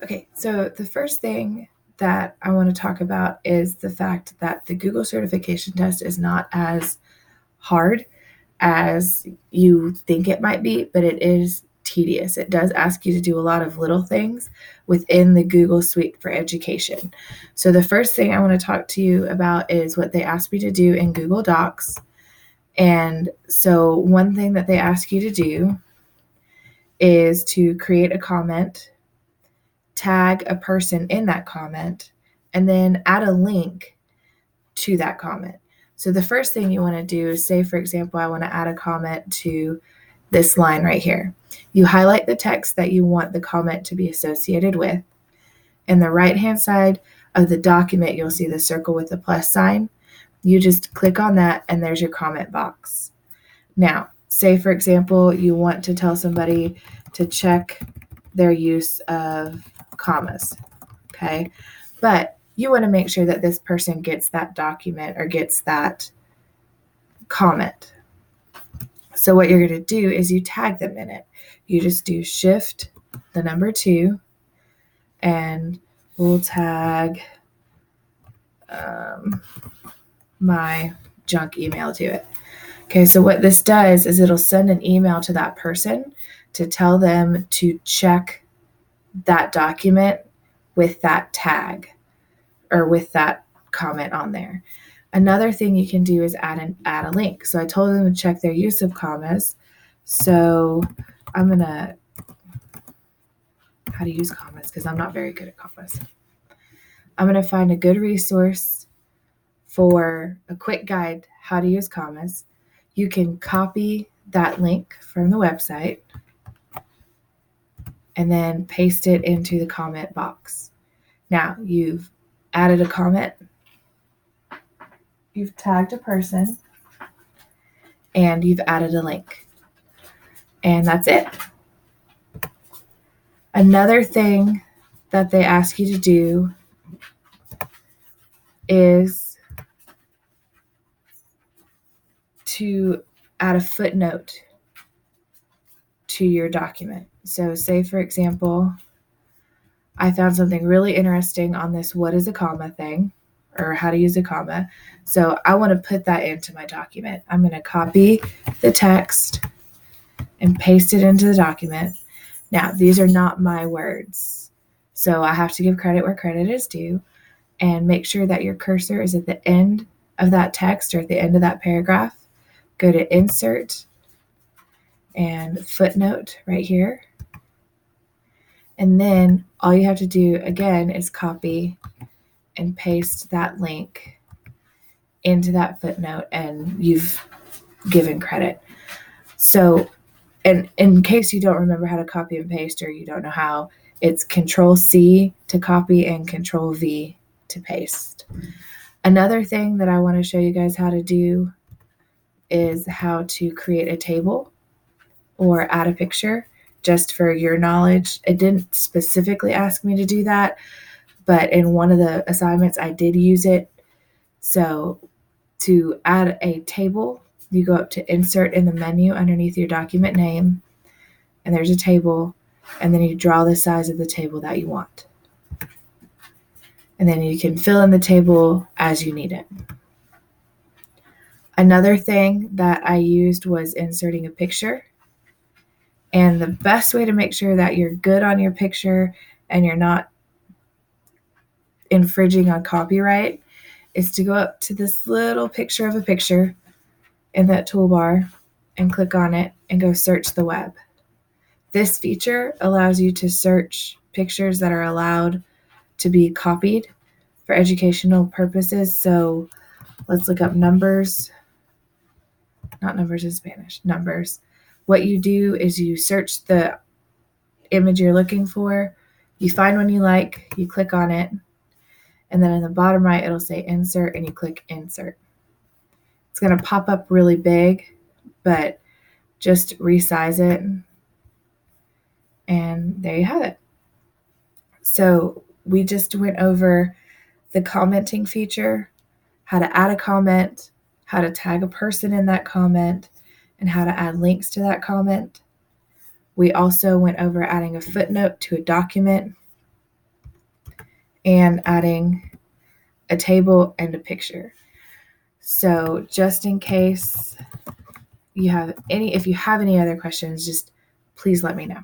Okay, so the first thing that I want to talk about is the fact that the Google certification test is not as hard as you think it might be, but it is tedious. It does ask you to do a lot of little things within the Google Suite for Education. So the first thing I want to talk to you about is what they asked me to do in Google Docs. And so one thing that they ask you to do is to create a comment, tag a person in that comment, and then add a link to that comment. So the first thing you want to do is say, for example, I want to add a comment to this line right here. You highlight the text that you want the comment to be associated with. In the right-hand side of the document, you'll see the circle with the plus sign. You just click on that and there's your comment box. Now, say, for example, you want to tell somebody to check their use of commas, okay? But you want to make sure that this person gets that document or gets that comment. So what you're going to do is you tag them in it. You just do shift, the number 2, and we'll tag my junk email to it. Okay, so what this does is it'll send an email to that person to tell them to check that document with that tag or with that comment on there. Another thing you can do is add a link. So I told them to check their use of commas. So I'm going to, how to use commas, because I'm not very good at commas. I'm going to find a good resource for a quick guide how to use commas. You can copy that link from the website and then paste it into the comment box. Now you've added a comment, you've tagged a person, and you've added a link. And that's it. Another thing that they ask you to do is to add a footnote to your document. So say, for example, I found something really interesting on this what is a comma thing, or how to use a comma. So I want to put that into my document. I'm going to copy the text and paste it into the document. Now, these are not my words, so I have to give credit where credit is due and make sure that your cursor is at the end of that text or at the end of that paragraph. Go to Insert and Footnote right here. And then all you have to do, again, is copy and paste that link into that footnote, and you've given credit. So, and in case you don't remember how to copy and paste, or you don't know how, it's Control-C to copy and Control-V to paste. Another thing that I want to show you guys how to do is how to create a table or add a picture. Just for your knowledge, it didn't specifically ask me to do that, but in one of the assignments I did use it. So to add a table, you go up to Insert in the menu underneath your document name, and there's a table, and then you draw the size of the table that you want. And then you can fill in the table as you need it. Another thing that I used was inserting a picture. And the best way to make sure that you're good on your picture and you're not infringing on copyright is to go up to this little picture of a picture in that toolbar and click on it and go search the web. This feature allows you to search pictures that are allowed to be copied for educational purposes. So let's look up numbers, not numbers in Spanish, numbers. What you do is you search the image you're looking for, you find one you like, you click on it, and then in the bottom right, it'll say insert, and you click insert. It's going to pop up really big, but just resize it, and there you have it. So we just went over the commenting feature, how to add a comment, how to tag a person in that comment, and how to add links to that comment. We also went over adding a footnote to a document. and adding a table and a picture. So just in case if you have any other questions, just please let me know.